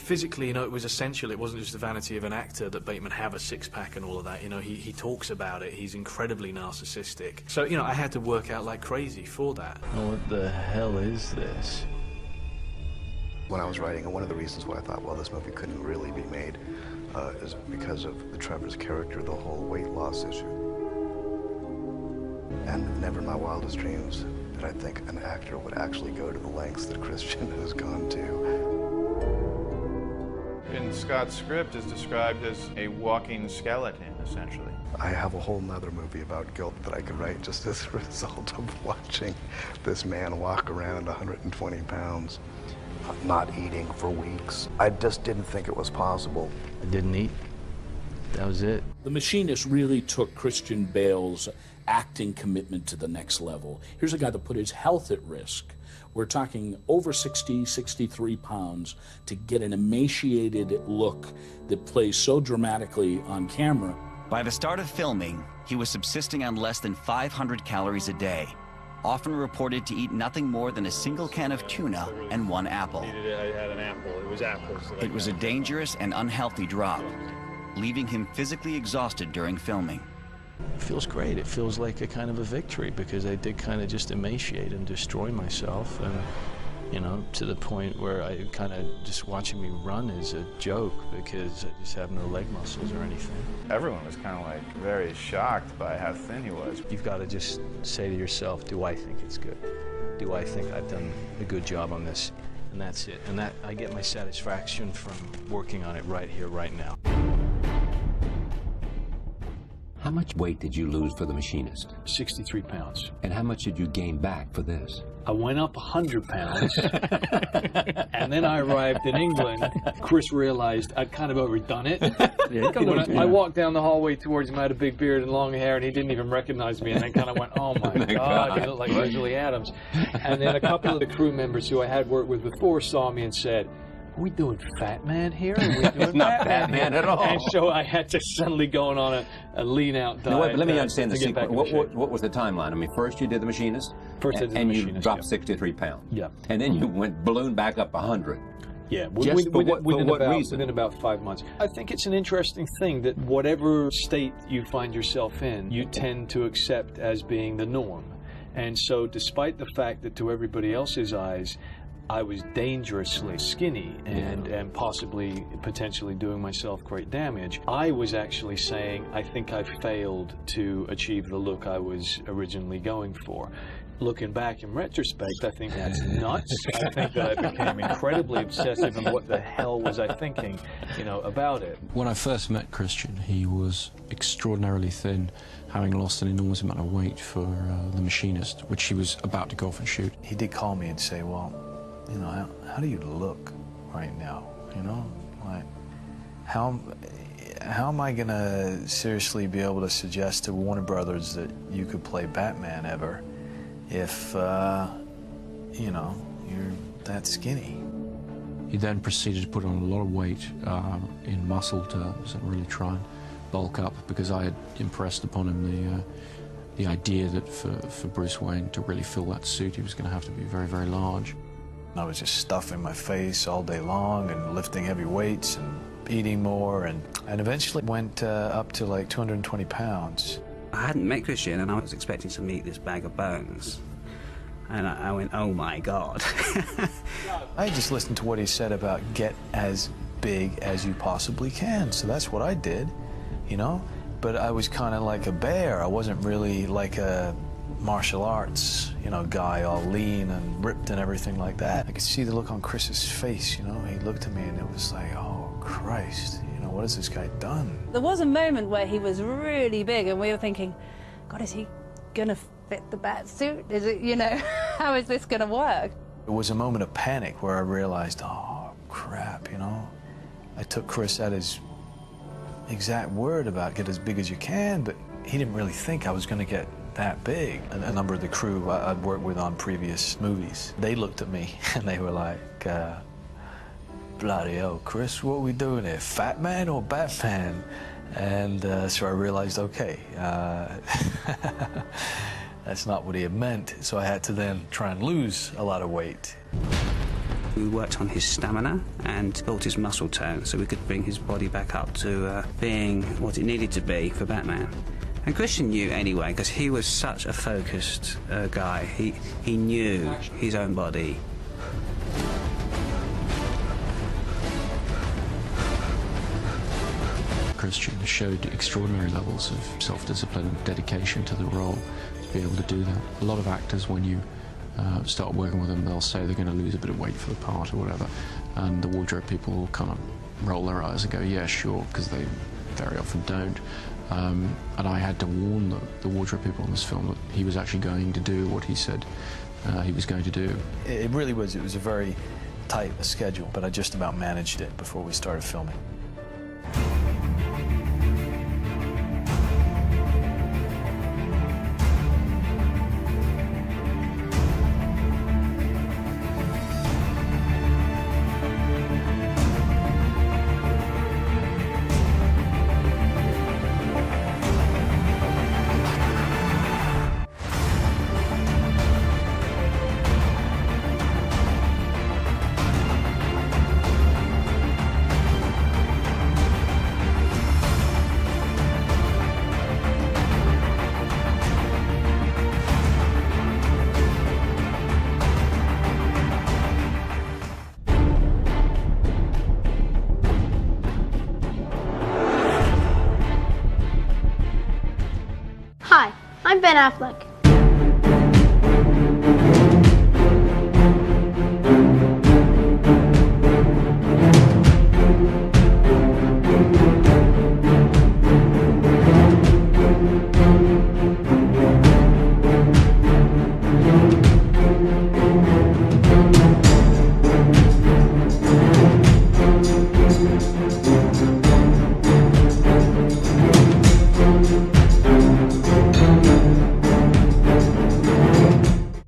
physically, you know, it was essential. It wasn't just the vanity of an actor that Bateman have a six-pack and all of that. You know, he talks about it. He's incredibly narcissistic. So, you know, I had to work out like crazy for that. What the hell is this? When I was writing, and one of the reasons why I thought, well, this movie couldn't really be made is because of the Trevor's character, the whole weight loss issue. And never in my wildest dreams did I think an actor would actually go to the lengths that Christian has gone to. In Scott's script, is described as a walking skeleton, essentially. I have a whole nother movie about guilt that I could write just as a result of watching this man walk around 120 pounds, not eating for weeks. I just didn't think it was possible. I didn't eat. That was it. The Machinist really took Christian Bale's acting commitment to the next level. Here's a guy that put his health at risk. We're talking over 60, 63 pounds to get an emaciated look that plays so dramatically on camera. By the start of filming, he was subsisting on less than 500 calories a day, often reported to eat nothing more than a single can of tuna and one apple. I had an apple. It was apples. It was a dangerous and unhealthy drop, leaving him physically exhausted during filming. It feels great. It feels like a kind of a victory because I did kind of just emaciate and destroy myself, and you know, to the point where I kind of just watching me run is a joke because I just have no leg muscles or anything. Everyone was kind of like very shocked by how thin he was. You've got to just say to yourself, do I think it's good? Do I think I've done a good job on this? And that's it. And that I get my satisfaction from working on it right here, right now. How much weight did you lose for The Machinist? 63 pounds. And how much did you gain back for this? I went up 100 pounds, and then I arrived in England. Chris realized I'd kind of overdone it. I walked down the hallway towards him, I had a big beard and long hair, and he didn't even recognize me, and then kind of went, oh my God, you look like Leslie Adams. And then a couple of the crew members who I had worked with before saw me and said, are we doing Fat Man here? Are we doing not Batman at all. And so I had to suddenly go on a lean-out diet. No, wait, but let me understand the sequence. What was the timeline? I mean, first you did The Machinist. First I did The Machinist, you dropped 63 pounds. Yeah. And then you ballooned back up 100. Yeah, Just for what reason? Within about 5 months. I think it's an interesting thing that whatever state you find yourself in, you tend to accept as being the norm. And so despite the fact that to everybody else's eyes, I was dangerously skinny and possibly, potentially doing myself great damage, I was actually saying, I think I failed to achieve the look I was originally going for. Looking back in retrospect, I think that's nuts. I think that I became incredibly obsessive and what the hell was I thinking, you know, about it. When I first met Christian, he was extraordinarily thin, having lost an enormous amount of weight for The Machinist, which he was about to go off and shoot. He did call me and say, well, you know, how do you look right now? You know, like, how am I gonna seriously be able to suggest to Warner Brothers that you could play Batman ever if, you know, you're that skinny? He then proceeded to put on a lot of weight in muscle terms and really try and bulk up, because I had impressed upon him the idea that for Bruce Wayne to really fill that suit, he was going to have to be very, very large. I was just stuffing my face all day long and lifting heavy weights and eating more, and eventually went up to like 220 pounds. I hadn't met Christian, and I was expecting to meet this bag of bones. And I went, oh my God. I just listened to what he said about get as big as you possibly can, so that's what I did, you know? But I was kind of like a bear. I wasn't really like a martial arts, you know, guy all lean and ripped and everything like that. I could see the look on Chris's face, you know? He looked at me and it was like, oh, Christ, you know, what has this guy done? There was a moment where he was really big and we were thinking, God, is he gonna fit the bat suit? Is it, you know, how is this gonna work? It was a moment of panic where I realized, oh, crap, you know? I took Chris at his exact word about get as big as you can, but he didn't really think I was gonna get that big. A number of the crew I'd worked with on previous movies, they looked at me and they were like, bloody hell, Chris, what are we doing here? Fat Man or Batman? And so I realized, okay, that's not what he had meant. So I had to then try and lose a lot of weight. We worked on his stamina and built his muscle tone so we could bring his body back up to being what it needed to be for Batman. And Christian knew anyway, because he was such a focused guy. He knew his own body. Christian showed extraordinary levels of self-discipline and dedication to the role to be able to do that. A lot of actors, when you start working with them, they'll say they're going to lose a bit of weight for the part or whatever, and the wardrobe people will kind of roll their eyes and go, yeah, sure, because they very often don't. And I had to warn the wardrobe people on this film that he was actually going to do what he said he was going to do. It really was. It was a very tight schedule, but I just about managed it before we started filming. Hi, I'm Ben Affleck.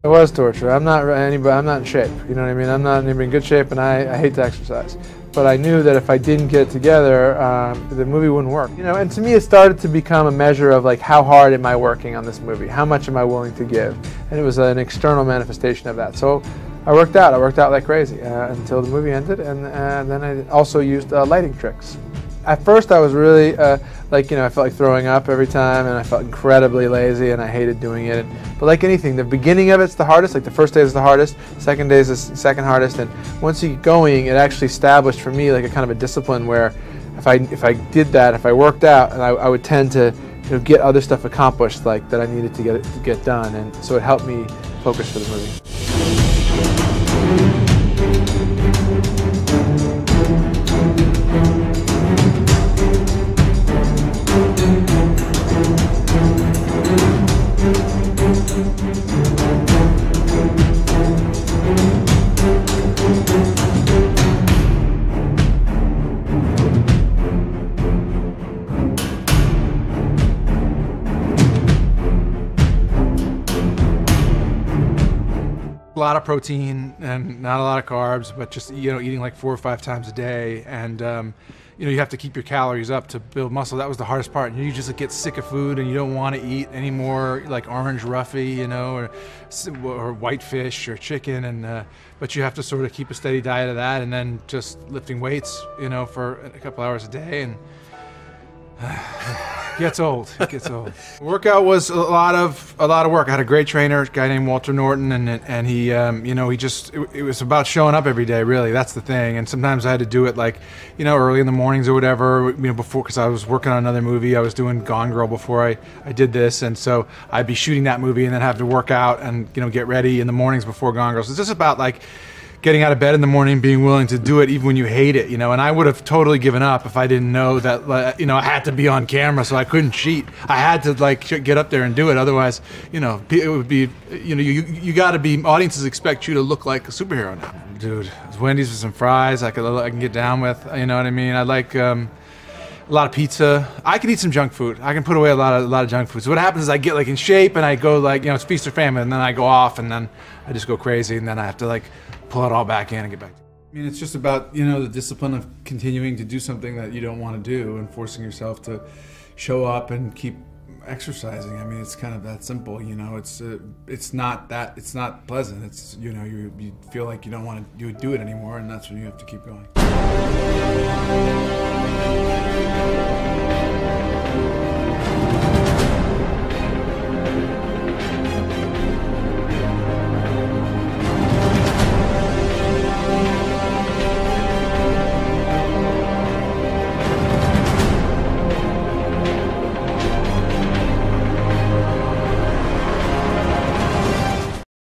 It was torture. I'm not in shape. You know what I mean? I'm not even in good shape, and I hate to exercise. But I knew that if I didn't get it together, the movie wouldn't work. You know, and to me, it started to become a measure of like, how hard am I working on this movie? How much am I willing to give? And it was an external manifestation of that. So I worked out. I worked out like crazy until the movie ended, and then I also used lighting tricks. At first, I was really like, you know, I felt like throwing up every time, and I felt incredibly lazy, and I hated doing it. But like anything, the beginning of it's the hardest. Like the first day is the hardest, second day is the second hardest, and once you get going, it actually established for me like a kind of a discipline where, if I did that, if I worked out, and I would tend to, you know, get other stuff accomplished like that I needed to get done, and so it helped me focus for the movie. A lot of protein and not a lot of carbs, but just, you know, eating like 4 or 5 times a day, and you know, you have to keep your calories up to build muscle. That was the hardest part. You just get sick of food and you don't want to eat any more like orange roughy, you know, or white fish or chicken, and but you have to sort of keep a steady diet of that, and then just lifting weights, you know, for a couple hours a day, and it gets old. It gets old. Workout was a lot of work. I had a great trainer, a guy named Walter Norton, and he, you know, it was about showing up every day. Really, that's the thing. And sometimes I had to do it like, you know, early in the mornings or whatever, you know, before, because I was working on another movie. I was doing Gone Girl before I did this, and so I'd be shooting that movie and then have to work out and, you know, get ready in the mornings before Gone Girl. So it's just about like getting out of bed in the morning, being willing to do it even when you hate it, you know. And I would have totally given up if I didn't know that, you know, I had to be on camera, so I couldn't cheat. I had to like get up there and do it. Otherwise, you know, it would be, you know, you got to be. Audiences expect you to look like a superhero now, dude. Wendy's with some fries, I can get down with. You know what I mean? I like a lot of pizza. I can eat some junk food. I can put away a lot of junk food. So what happens is I get like in shape and I go like, you know, it's feast or famine, and then I go off and then I just go crazy, and then I have to like pull it all back in and get back. I mean, it's just about, you know, the discipline of continuing to do something that you don't want to do and forcing yourself to show up and keep exercising. I mean, it's kind of that simple, you know. It's not pleasant. It's, you know, you feel like you don't want to do it anymore, and that's when you have to keep going.